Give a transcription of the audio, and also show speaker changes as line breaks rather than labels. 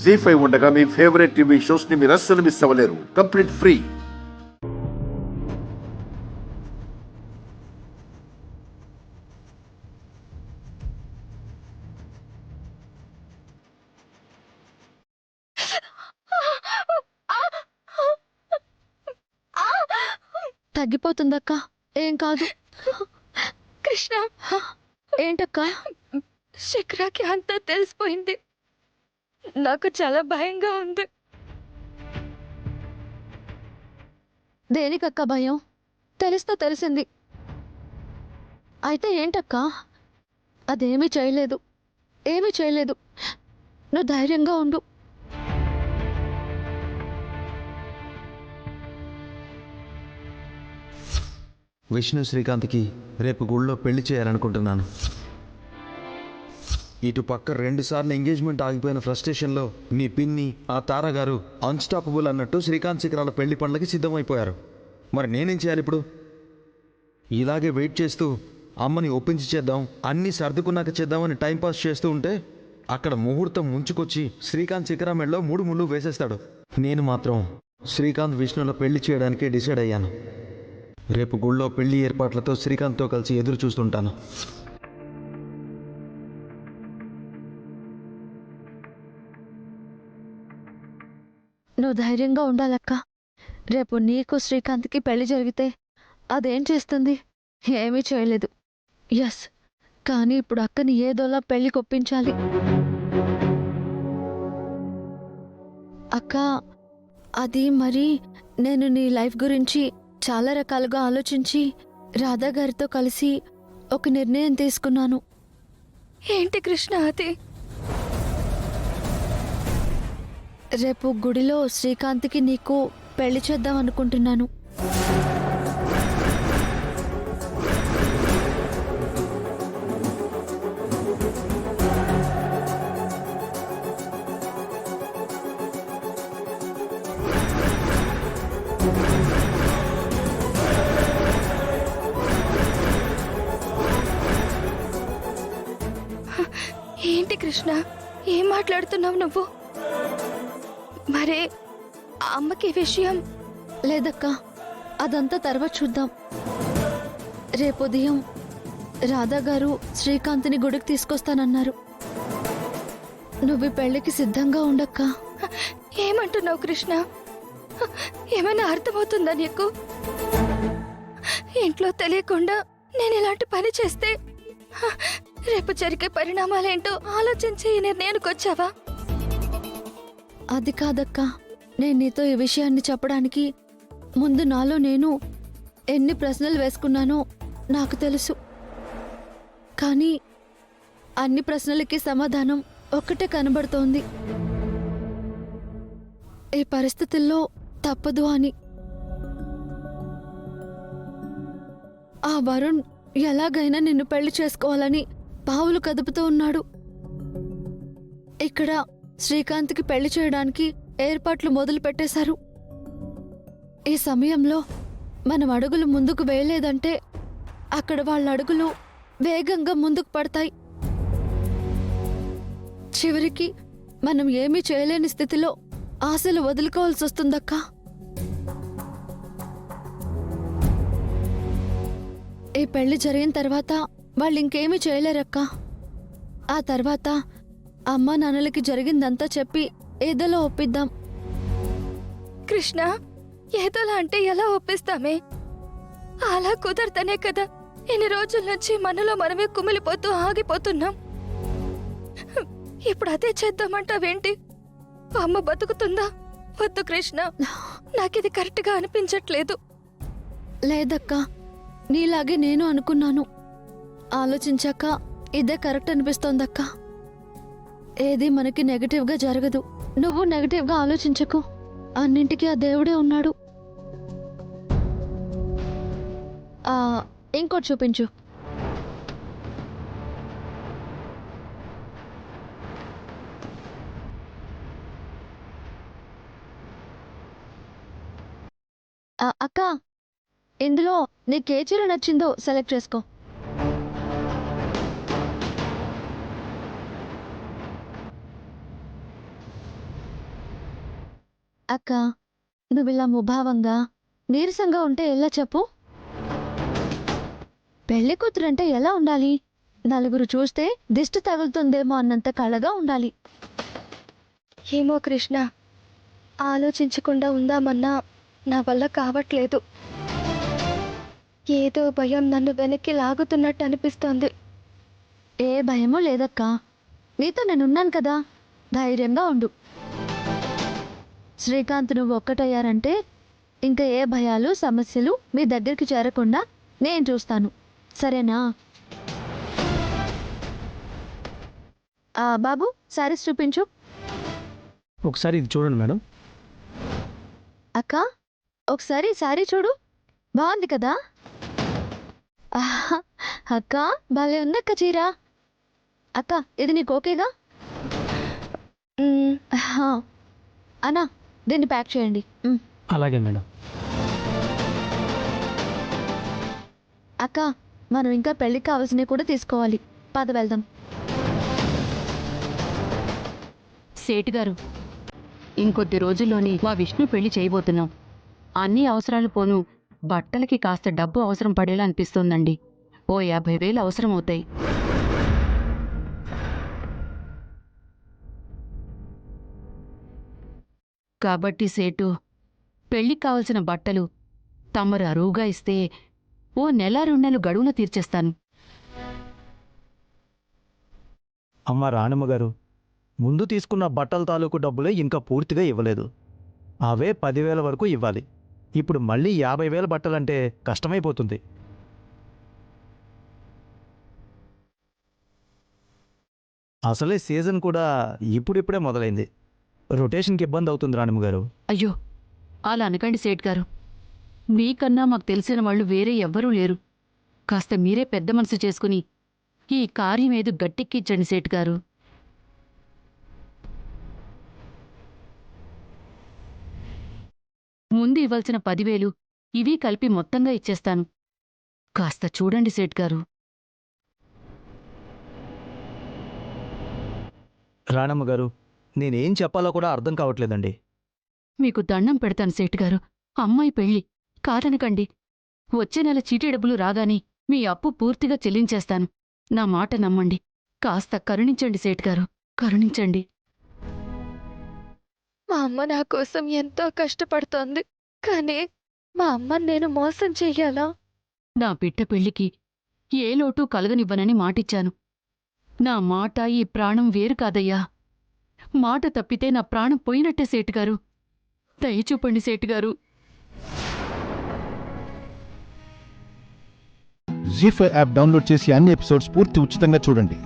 జీ5 ఉండగా మీ favourite TV shows ని మీరు అస్సలు మిస్ అవ్వలేరు. Complete free.
తగ్గిపోతుందక్క, ఏం కాదు.
కృష్ణ,
ఏంటక్క?
శిఖరాకి అంతా తెలిసిపోయింది. నాకు చాలా భయంగా ఉంది.
దేనికక్క భయం? తెలిస్తే తెలిసింది. అయితే ఏంటక్క? అదేమీ చేయలేదు, ఏమీ చేయలేదు. నువ్వు ధైర్యంగా ఉండు.
విష్ణు శ్రీకాంత్కి రేపు గుళ్ళో పెళ్లి చేయాలనుకుంటున్నాను. ఇటు పక్క 2 సార్లు ఎంగేజ్మెంట్ ఆగిపోయిన ఫ్రస్ట్రేషన్లో నీ పిన్ని ఆ తారగారు అన్స్టాపబుల్ అన్నట్టు శ్రీకాంత్ శిఖరాల పెళ్లి పనులకి సిద్ధమైపోయారు. మరి నేనేం చేయాలి ఇప్పుడు? ఇలాగే వెయిట్ చేస్తూ అమ్మని ఒప్పించి చేద్దాం, అన్నీ సర్దుకున్నాక చేద్దామని టైంపాస్ చేస్తూ ఉంటే అక్కడ ముహూర్తం ముంచుకొచ్చి శ్రీకాంత్ శిఖరా మెడలో 3 ముళ్ళు వేసేస్తాడు. నేను మాత్రం శ్రీకాంత్ విష్ణుల పెళ్లి చేయడానికే డిసైడ్ అయ్యాను. రేపు గుళ్ళో పెళ్లి ఏర్పాట్లతో శ్రీకాంత్తో కలిసి ఎదురు చూస్తుంటాను.
నువ్వు ధైర్యంగా ఉండాలక్క. రేపు నీకు శ్రీకాంత్కి పెళ్లి జరిగితే అదేం చేస్తుంది? ఏమీ చేయలేదు. ఎస్, కానీ ఇప్పుడు అక్కని ఏదోలా పెళ్లి కొప్పించాలి. అక్క, అది మరి నేను నీ లైఫ్ గురించి చాలా రకాలుగా ఆలోచించి రాధా గారితో కలిసి ఒక నిర్ణయం తీసుకున్నాను.
ఏంటి కృష్ణ అది?
రేపు గుడిలో శ్రీకాంత్కి నీకు పెళ్లి చేద్దాం అనుకుంటున్నాను.
ఏంటి కృష్ణ, ఏం మాట్లాడుతున్నావు నువ్వు? మరే అమ్మకి విషయం?
లేదక్క, అదంతా తర్వాత చూద్దాం. రేపు ఉదయం రాధా గారు శ్రీకాంత్ని గుడికి తీసుకొస్తానన్నారు. నువ్వు ఈ పెళ్లికి సిద్ధంగా ఉండక్క.
ఏమంటున్నావు కృష్ణ? ఏమైనా అర్థమవుతుందా నీకు? ఇంట్లో తెలియకుండా నేను ఇలాంటి పని చేస్తే రేపు జరిగే పరిణామాలేంటో ఆలోచించి ఈ నిర్ణయానికి వచ్చావా?
అది కాదక్క, నేను నీతో ఈ విషయాన్ని చెప్పడానికి ముందు నాలో నేను ఎన్ని ప్రశ్నలు వేసుకున్నానో నాకు తెలుసు. కానీ అన్ని ప్రశ్నలకి సమాధానం ఒక్కటే కనబడుతోంది. ఈ పరిస్థితుల్లో తప్పదు అని. ఆ వరుణ్ ఎలాగైనా నిన్ను పెళ్లి చేసుకోవాలని పావులు కదుపుతూ ఉన్నాడు. ఇక్కడ శ్రీకాంత్కి పెళ్లి చేయడానికి ఏర్పాట్లు మొదలు పెట్టేశారు. ఈ సమయంలో మనం అడుగులు ముందుకు వేయలేదంటే అక్కడ వాళ్ళ అడుగులు వేగంగా ముందుకు పడతాయి. చివరికి మనం ఏమీ చేయలేని స్థితిలో ఆశలు వదులుకోవాల్సి వస్తుందక్క. ఈ పెళ్లి జరిగిన తర్వాత వాళ్ళు ఇంకేమీ చేయలేరక్క. ఆ తర్వాత అమ్మా నాన్నలకి జరిగిందంతా చెప్పి ఏదోలా ఒప్పిద్దాం.
కృష్ణ, ఏదోలా అంటే ఎలా ఒప్పిస్తామే? అలా కుదరతనే కదా ఇన్ని రోజుల నుంచి మనలో మనమే కుమిలిపోతూ ఆగిపోతున్నాం. ఇప్పుడు అదే చేద్దామంటావేంటి? అమ్మ బతుకుతుందా? వద్దు కృష్ణ, నాకిది కరెక్ట్గా అనిపించట్లేదు.
లేదక్క, నీలాగే నేను అనుకున్నాను. ఆలోచించాక ఇదే కరెక్ట్ అనిపిస్తోందక్క. ఏది మనకి నెగటివ్గా జరగదు. నువ్వు నెగటివ్గా ఆలోచించకు. అన్నింటికీ ఆ దేవుడే ఉన్నాడు. ఇంకోటి చూపించు. అక్క, ఇందులో నీకు ఏ చీర నచ్చిందో సెలెక్ట్ చేసుకో. అక్క నువ్వు ఇలా ముభావంగా నీరసంగా ఉంటే ఎలా చెప్పు? పెళ్లి కూతురంటే ఎలా ఉండాలి? నలుగురు చూస్తే దిష్టి తగులుతుందేమో అన్నంత కళగా ఉండాలి.
ఏమో కృష్ణ, ఆలోచించకుండా ఉందామన్నా నా వల్ల కావట్లేదు. ఏదో భయం నన్ను వెనక్కి లాగుతున్నట్టు అనిపిస్తోంది.
ఏ భయమూ లేదక్క, నీతో నేనున్నాను కదా, ధైర్యంగా ఉండు. శ్రీకాంత్ నువ్వు ఒక్కటయ్యారంటే ఇంకా ఏ భయాలు సమస్యలు మీ దగ్గరికి చేరకుండా నేను చూస్తాను, సరేనా? బాబు శారీస్ చూపించు.
ఒకసారి ఇది చూడండి మేడం.
అక్క ఒకసారి శారీ చూడు, బాగుంది కదా? ఆహా, అక్క భలే ఉందక్క చీర. అక్క ఇది నీకు ఓకేగా? అన్నా దీన్ని ప్యాక్ చేయండి.
అలాగే మేడం.
అక్క మనం ఇంకా పెళ్ళికి కావాల్సినవి కూడా తీసుకోవాలి, పద వెళ్దాం.
సేటు గారు, ఇంకొద్ది రోజుల్లోని మా విష్ణు పెళ్లి చేయబోతున్నాం. అన్ని అవసరాలు పోను బట్టలకి కాస్త డబ్బు అవసరం పడేలా అనిపిస్తోందండి. ఓ 50,000 అవసరం అవుతాయి. కాబట్టి సేటు, పెళ్లికి కావలసిన బట్టలు తమరు అరువుగా ఇస్తే ఓ 1-2 నెలలు గడువున తీర్చేస్తాను.
అమ్మ రాణమ్మ గారు, ముందు తీసుకున్న బట్టల తాలూకు డబ్బులే ఇంకా పూర్తిగా ఇవ్వలేదు. అవే 10,000 వరకు ఇవ్వాలి. ఇప్పుడు మళ్ళీ 50,000 బట్టలంటే కష్టమైపోతుంది. అసలే సీజన్ కూడా ఇప్పుడిప్పుడే మొదలైంది. రొటేషన్కి ఇబ్బంది అవుతుంది రాణమ్మ గారు.
అయ్యో అలా అనకండి సేట్ గారు. మీకన్నా మాకు తెలిసిన వాళ్ళు వేరే ఎవ్వరూ లేరు. కాస్త మీరే పెద్ద మనసు చేసుకుని ఈ కార్యం ఏదో గట్టెక్కించండి సేట్ గారు. ముందు ఇవ్వాల్సిన 10,000 ఇవి కలిపి మొత్తంగా ఇచ్చేస్తాను. కాస్త చూడండి సేట్ గారు.
రాణమ్మ గారు, నేనేం చెప్పాలో కూడా అర్థం కావట్లేదండి.
మీకు దండం పెడతాను సేట్ గారు, అమ్మాయి పెళ్ళి కాదనకండి. వచ్చే నెల చీటీ డబ్బులు రాగానే మీ అప్పు పూర్తిగా చెల్లించేస్తాను. నా మాట నమ్మండి. కాస్త కరుణించండి సేట్ గారు, కరుణించండి.
మా అమ్మ నా కోసం ఎంతో కష్టపడుతోంది, కానీ మా అమ్మని నేను మోసం చెయ్యాలా?
నా బిడ్డ పెళ్లికి ఏ లోటు కలగనివ్వనని మాటిచ్చాను. నా మాట ఈ ప్రాణం వేరు కాదయ్యా. మాట తప్పితే నా ప్రాణం పోయినట్టే సేటుగారు. దయచూపండి సేటుగారు.
జీ5 యాప్ డౌన్లోడ్ చేసి అన్ని ఎపిసోడ్స్ పూర్తి ఉచితంగా చూడండి.